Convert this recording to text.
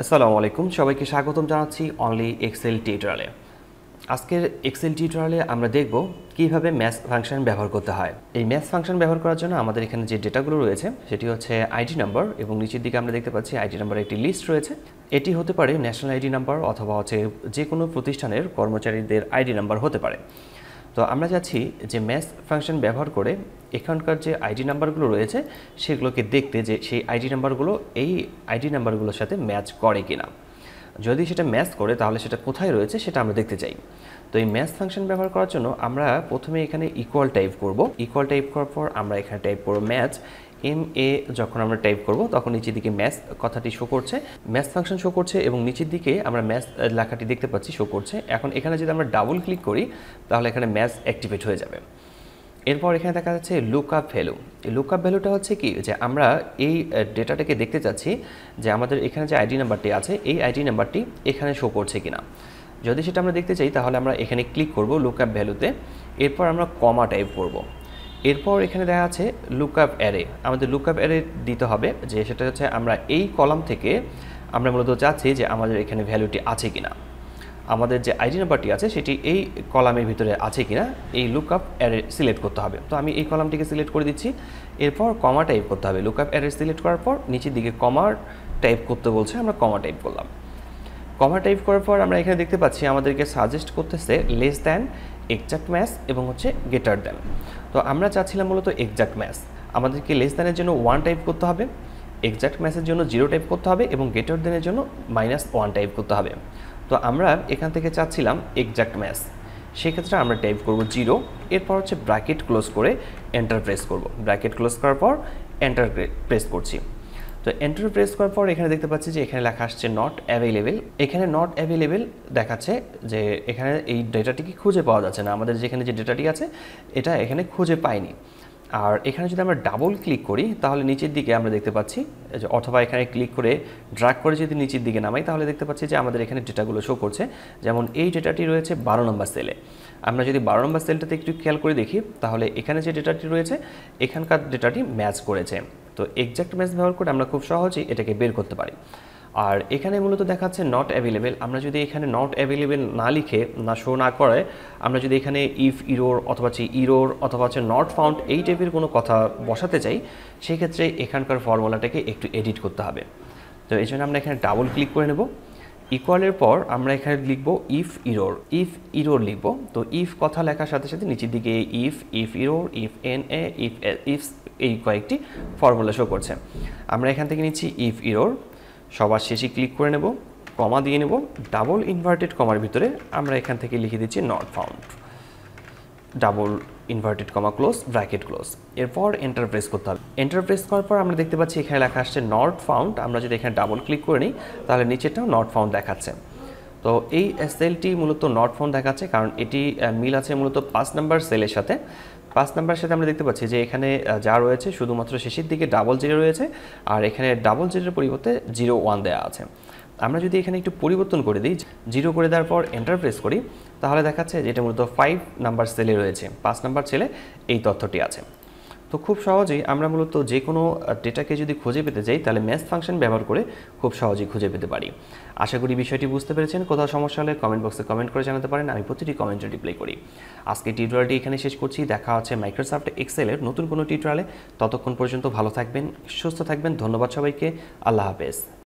আসসালামু আলাইকুম সবাইকে স্বাগতম জানাচ্ছি অনলি এক্সেল টিউটোরিয়ালে। আজকের এক্সেল টিউটোরিয়ালে আমরা দেখব কিভাবে ম্যাথ ফাংশন ব্যবহার করতে হয়। এই ম্যাথ ফাংশন ব্যবহার করার জন্য আমাদের এখানে যে ডেটাগুলো রয়েছে সেটি হচ্ছে আইডি নাম্বার এবং নিচের দিকে আমরা দেখতে পাচ্ছি আইডি নাম্বারের একটি লিস্ট রয়েছে। এটি হতে পারে ন্যাশনাল আইডি নাম্বার অথবা হচ্ছে যে কোনো প্রতিষ্ঠানের কর্মচারীদের আইডি নাম্বার হতে পারে। তো আমরা যাচ্ছি যে ম্যাথ ফাংশন ব্যবহার করে এখানকার যে আইডি নাম্বারগুলো রয়েছে সেগুলোকে দেখতে যে সেই আইডি নাম্বারগুলো এই আইডি নাম্বারগুলোর সাথে ম্যাচ করে কিনা। যদি সেটা ম্যাচ করে তাহলে সেটা কোথায় রয়েছে সেটা আমরা দেখতে চাই। তো এই ম্যাথ ফাংশন ব্যবহার করার জন্য আমরা প্রথমে এখানে ইকুয়াল টাইপ করব। ইকুয়াল টাইপ করার পর আমরা এখানে টাইপ করব ম্যাথ MA। যখন আমরা টাইপ করব তখন নিচের দিকে ম্যাথ কথাটি শো করছে, ম্যাথ ফাংশন শো করছে এবং নিচের দিকে আমরা ম্যাথ লেখাটি দেখতে পাচ্ছি শো করছে। এখন এখানে যদি আমরা ডাবল ক্লিক করি তাহলে এখানে ম্যাথ অ্যাক্টিভেট হয়ে যাবে। এরপর এখানে দেখা যাচ্ছে লুক আপ ভ্যালু। এই লুক আপ ভ্যালুটা হচ্ছে কি, যে আমরা এই ডেটাটাকে দেখতে চাচ্ছি যে আমাদের এখানে যে আইডি নাম্বারটি আছে এই আইডি নাম্বারটি এখানে শো করছে কিনা। যদি সেটা আমরা দেখতে চাই তাহলে আমরা এখানে ক্লিক করব লুক আপ ভ্যালুতে। এরপর আমরা কমা টাইপ করব। এরপর এখানে দেখা আছে লুক আপ অ্যারে। আমাদের লুক আপ অ্যারে দিতে হবে যে সেটা হচ্ছে আমরা এই কলাম থেকে আমরা মূলত চাচ্ছি যে আমাদের এখানে ভ্যালুটি আছে কিনা, আমাদের যে আইডি নাম্বারটি আছে সেটি এই কলামের ভিতরে আছে কিনা এই লুক আপ অ্যারে সিলেক্ট করতে হবে। তো আমি এই কলামটিকে সিলেক্ট করে দিচ্ছি। এরপর কমা টাইপ করতে হবে। লুক আপ অ্যারে সিলেক্ট করার পর নিচের দিকে কমার টাইপ করতে বলছে, আমরা কমা টাইপ করলাম। কমা টাইপ করার পর আমরা এখানে দেখতে পাচ্ছি আমাদেরকে সাজেস্ট করতেছে লেস দ্যান, এক্সাক্ট ম্যাচ এবং হচ্ছে গ্রেটার দ্যান। তো আমরা চাচ্ছিলাম মূলত এক্সাক্ট ম্যাচ। আমাদেরকে লেস দ্যানের জন্য 1 টাইপ করতে হবে, এক্সাক্ট ম্যাচের জন্য 0 টাইপ করতে হবে এবং গ্রেটার দ্যানের জন্য -1 টাইপ করতে হবে। তো আমরা এখান থেকে চাচ্ছিলাম এক্সাক্ট ম্যাচ, সেক্ষেত্রে আমরা টাইপ করব 0। এরপর হচ্ছে ব্র্যাকেট ক্লোজ করে এন্টার প্রেস করব। ব্র্যাকেট ক্লোজ করার পর এন্টার প্রেস করছি। তো এন্টার প্রেস করার পর এখানে দেখতে পাচ্ছি যে এখানে লেখা আসছে নট অ্যাভেলেবেল। এখানে নট অ্যাভেলেবেল দেখাচ্ছে যে এখানে এই ডেটাটিকে খুঁজে পাওয়া যাচ্ছে না, আমাদের যেখানে যে ডেটাটি আছে এটা এখানে খুঁজে পাইনি। আর এখানে যদি আমরা ডাবল ক্লিক করি তাহলে নিচের দিকে আমরা দেখতে পাচ্ছি, অথবা এখানে ক্লিক করে ড্র্যাগ করে যদি নিচের দিকে নামাই তাহলে দেখতে পাচ্ছি যে আমাদের এখানে ডেটাগুলো শো করছে। যেমন এই ডেটাটি রয়েছে 12 নম্বর সেলে। আমরা যদি 12 নম্বর সেলটাতে একটু খেয়াল করে দেখি তাহলে এখানে যে ডেটাটি রয়েছে এখানকার ডেটাটি ম্যাচ করেছে। তো এক্সাক্ট ম্যাচ ব্যবহার করে আমরা খুব সহজেই এটাকে বের করতে পারি। আর এখানে মূলত দেখাচ্ছে নট অ্যাভেলেবেল। আমরা যদি এখানে নট অ্যাভেলেবেল না লিখে না শো না করে আমরা যদি এখানে ইফ ইরোর অথবা হচ্ছে ইরোর অথবা হচ্ছে নট ফাউন্ড এই টাইপের কোনো কথা বসাতে চাই, সেক্ষেত্রে এখানকার ফর্মুলাটাকে একটু এডিট করতে হবে। তো এই জন্য আমরা এখানে ডাবল ক্লিক করে নেব। ইকুয়ালের পর আমরা এখানে লিখব ইফ ইরোর লিখব। তো ইফ কথা লেখার সাথে সাথে নিচের দিকে if error, if NA, if এই কয়েকটি ফর্মুলা শো করছে। আমরা এখান থেকে নিচ্ছি ইফ ইরোর, সবার শেষে ক্লিক করে নেব, কমা দিয়ে নেব, ডাবল ইনভার্টেড কমার ভিতরে আমরা এখান থেকে লিখে দিচ্ছি not found, double inverted comma close, bracket close. এরপর এন্টার প্রেস করতে হবে। এন্টার প্রেস করার পর আমরা দেখতে পাচ্ছি এখানে লেখা আসছে নট ফাউন্ড। আমরা যদি এখানে ডাবল ক্লিক করে নিই তাহলে নিচেরটাও নট ফাউন্ড দেখাচ্ছে। তো এই সেলটি মূলত নট ফাউন্ড দেখাচ্ছে কারণ এটি মিল আছে মূলত 5 নাম্বার সেলের সাথে। 5 নাম্বারের সাথে আমরা দেখতে পাচ্ছি যে এখানে যা রয়েছে শুধুমাত্র শেষের দিকে ডাবল 0 রয়েছে আর এখানে ডাবল 0-এর পরিবর্তে 01 দেওয়া আছে। আমরা যদি এখানে একটু পরিবর্তন করে দিই, 0 করে দেওয়ার পর এন্টার প্রেস করি তাহলে দেখাচ্ছে যে এটা মূলত 5 নাম্বার সেলে রয়েছে, 5 নাম্বার সেলে এই তথ্যটি আছে। তো খুব সহজেই আমরা মূলত যে কোনো ডেটাকে যদি খুঁজে পেতে চাই তাহলে ম্যাথ ফাংশন ব্যবহার করে খুব সহজেই খুঁজে পেতে পারি। আশা করি বিষয়টি বুঝতে পেরেছেন। কোথাও সমস্যা হলে কমেন্ট বক্সে কমেন্ট করে জানাতে পারেন, আমি প্রতিটি কমেন্টে রিপ্লাই করি। আজকে টিউটোরিয়ালটি এখানে শেষ করছি। দেখা হচ্ছে মাইক্রোসফট এক্সেলের নতুন কোনো টিউটোরিয়ালে। ততক্ষণ পর্যন্ত ভালো থাকবেন, সুস্থ থাকবেন। ধন্যবাদ সবাইকে। আল্লাহ হাফেজ।